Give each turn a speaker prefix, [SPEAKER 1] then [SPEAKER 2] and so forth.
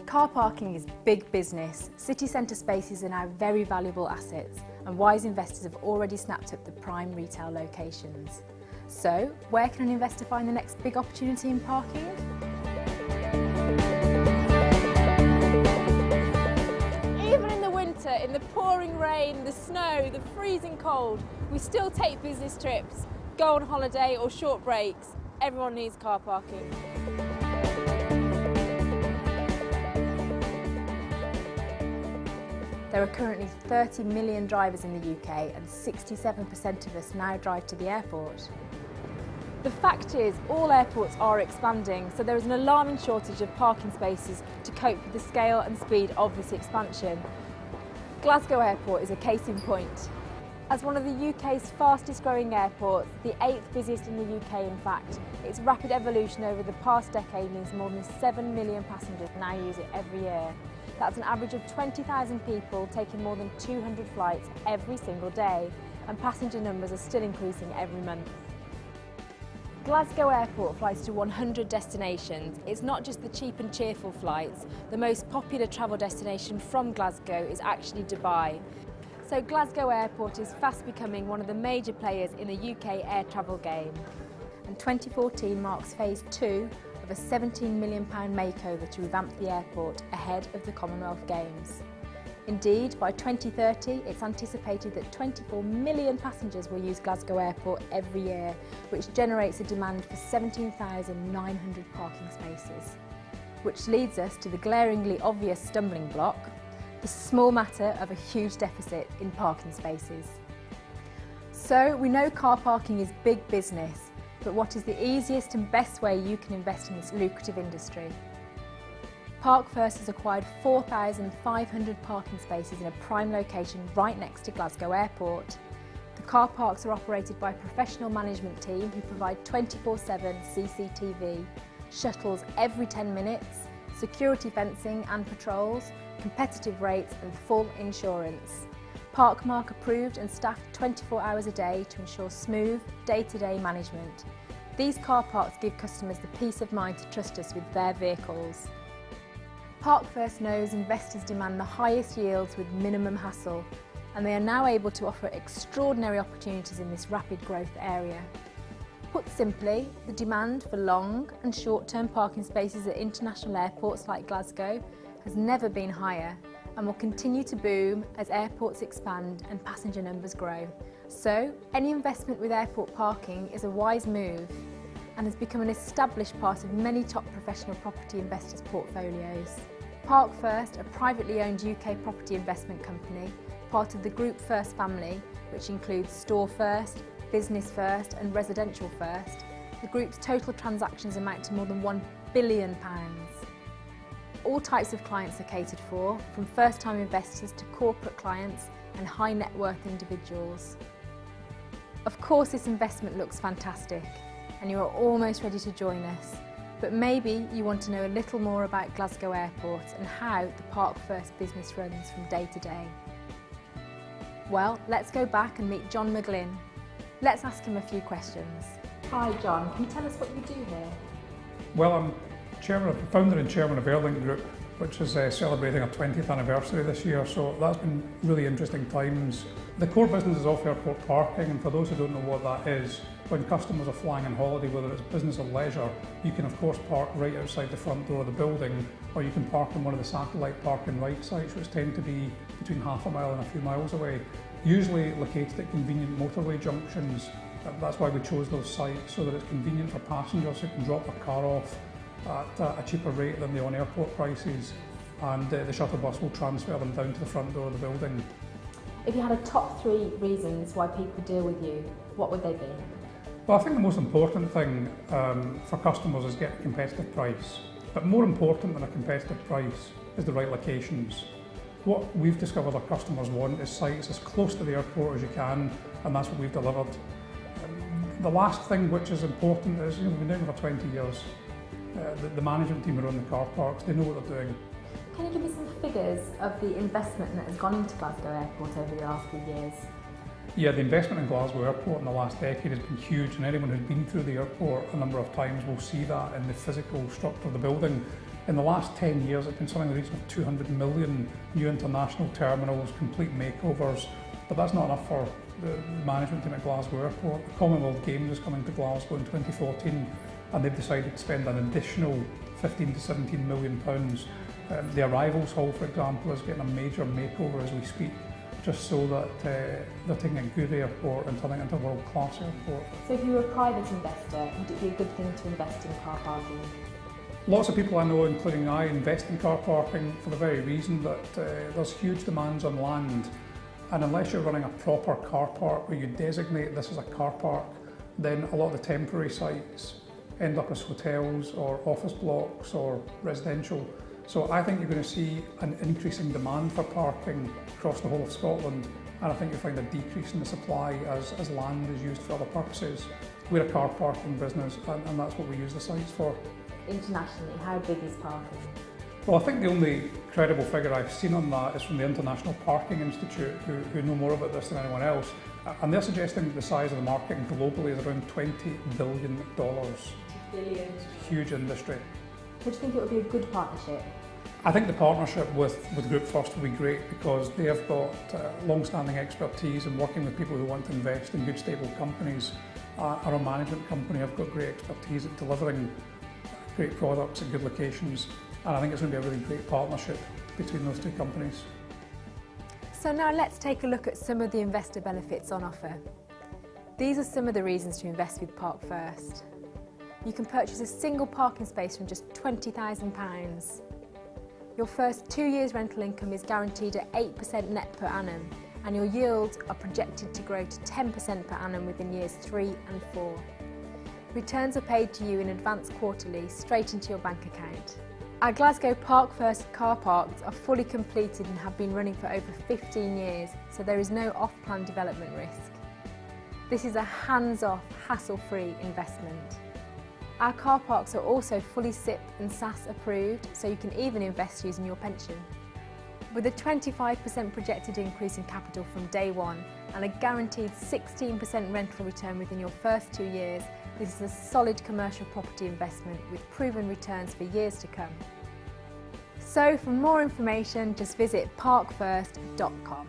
[SPEAKER 1] Car parking is big business. City centre spaces are now very valuable assets, and wise investors have already snapped up the prime retail locations. So, where can an investor find the next big opportunity in parking?
[SPEAKER 2] Even in the winter, in the pouring rain, the snow, the freezing cold, we still take business trips, go on holiday or short breaks. Everyone needs car parking.
[SPEAKER 1] There are currently 30 million drivers in the UK, and 67% of us now drive to the airport.
[SPEAKER 2] The fact is, all airports are expanding, so there is an alarming shortage of parking spaces to cope with the scale and speed of this expansion. Glasgow Airport is a case in point. As one of the UK's fastest growing airports, the 8th busiest in the UK in fact, its rapid evolution over the past decade means more than 7 million passengers now use it every year. That's an average of 20,000 people taking more than 200 flights every single day, and passenger numbers are still increasing every month. Glasgow Airport flies to 100 destinations. It's not just the cheap and cheerful flights. The most popular travel destination from Glasgow is actually Dubai. So Glasgow Airport is fast becoming one of the major players in the UK air travel game. And 2014 marks phase 2 of a £17 million makeover to revamp the airport ahead of the Commonwealth Games. Indeed, by 2030, it's anticipated that 24 million passengers will use Glasgow Airport every year, which generates a demand for 17,900 parking spaces. Which leads us to the glaringly obvious stumbling block, the small matter of a huge deficit in parking spaces. So, we know car parking is big business, but what is the easiest and best way you can invest in this lucrative industry? Park First has acquired 4,500 parking spaces in a prime location right next to Glasgow Airport. The car parks are operated by a professional management team who provide 24/7 CCTV, shuttles every 10 minutes, security fencing and patrols, competitive rates and full insurance. Parkmark approved and staffed 24 hours a day to ensure smooth, day-to-day management. These car parks give customers the peace of mind to trust us with their vehicles. Park First knows investors demand the highest yields with minimum hassle, and they are now able to offer extraordinary opportunities in this rapid growth area. Put simply, the demand for long and short-term parking spaces at international airports like Glasgow has never been higher, and will continue to boom as airports expand and passenger numbers grow. So, any investment with airport parking is a wise move and has become an established part of many top professional property investors' portfolios. Park First, a privately owned UK property investment company, part of the Group First family, which includes Store First, Business First and Residential First, the group's total transactions amount to more than £1 billion. All types of clients are catered for, from first-time investors to corporate clients and high net worth individuals. Of course, this investment looks fantastic and you are almost ready to join us, but maybe you want to know a little more about Glasgow Airport and how the Park First business runs from day to day. Well, let's go back and meet John McGlynn. Let's ask him a few questions. Hi John, can you tell us what you do here?
[SPEAKER 3] Well, I'm founder and chairman of Airlink Group, which is celebrating our 20th anniversary this year, so that's been really interesting times. The core business is off-airport parking, and for those who don't know what that is, when customers are flying on holiday, whether it's business or leisure, you can of course park right outside the front door of the building, or you can park on one of the satellite park and ride sites, which tend to be between half a mile and a few miles away, usually located at convenient motorway junctions. That's why we chose those sites, so that it's convenient for passengers who can drop their car off at a cheaper rate than the on-airport prices, and the shuttle bus will transfer them down to the front door of the building.
[SPEAKER 1] If you had a top 3 reasons why people deal with you, what would they be?
[SPEAKER 3] Well, I think the most important thing for customers is get a competitive price, but more important than a competitive price is the right locations. What we've discovered our customers want is sites as close to the airport as you can, and that's what we've delivered. The last thing which is important is, we've been doing it for 20 years. The management team who run the car parks, they know what they're doing.
[SPEAKER 1] Can you give me some figures of the investment that has gone into Glasgow Airport over the last few years?
[SPEAKER 3] Yeah, the investment in Glasgow Airport in the last decade has been huge, and anyone who's been through the airport a number of times will see that in the physical structure of the building. In the last 10 years, it's been something in the region of 200 million new international terminals, complete makeovers, but that's not enough for the management team at Glasgow Airport. The Commonwealth Games is coming to Glasgow in 2014, and they've decided to spend an additional 15 to 17 million pounds. The arrivals hall, for example, is getting a major makeover as we speak, just so that they're taking a good airport and turning it into a world-class airport.
[SPEAKER 2] So if you were a private investor, would it be a good thing to invest in car parking?
[SPEAKER 3] Lots of people I know, including I, invest in car parking for the very reason that there's huge demands on land, and unless you're running a proper car park where you designate this as a car park, then a lot of the temporary sites end up as hotels or office blocks or residential. So I think you're going to see an increasing demand for parking across the whole of Scotland, and I think you'll find a decrease in the supply as land is used for other purposes. We're a car parking business, and that's what we use the sites for.
[SPEAKER 2] Internationally, how big is parking?
[SPEAKER 3] Well, I think the only credible figure I've seen on that is from the International Parking Institute, who know more about this than anyone else, and they're suggesting that the size of the market globally is around $20 billion.
[SPEAKER 2] Billion.
[SPEAKER 3] Huge industry.
[SPEAKER 2] Would you think it would be a good partnership?
[SPEAKER 3] I think the partnership with Group First will be great because they have got long-standing expertise in working with people who want to invest in good, stable companies. Our management company have got great expertise at delivering great products at good locations, and I think it's going to be a really great partnership between those two companies.
[SPEAKER 1] So now let's take a look at some of the investor benefits on offer. These are some of the reasons to invest with Park First. You can purchase a single parking space from just £20,000. Your first 2 years rental income is guaranteed at 8% net per annum, and your yields are projected to grow to 10% per annum within years 3 and 4. Returns are paid to you in advance quarterly, straight into your bank account. Our Glasgow Park First car parks are fully completed and have been running for over 15 years, so there is no off-plan development risk. This is a hands-off, hassle-free investment. Our car parks are also fully SIP and SAS approved, so you can even invest using your pension. With a 25% projected increase in capital from day one and a guaranteed 16% rental return within your first 2 years, this is a solid commercial property investment with proven returns for years to come. So for more information, just visit parkfirst.com.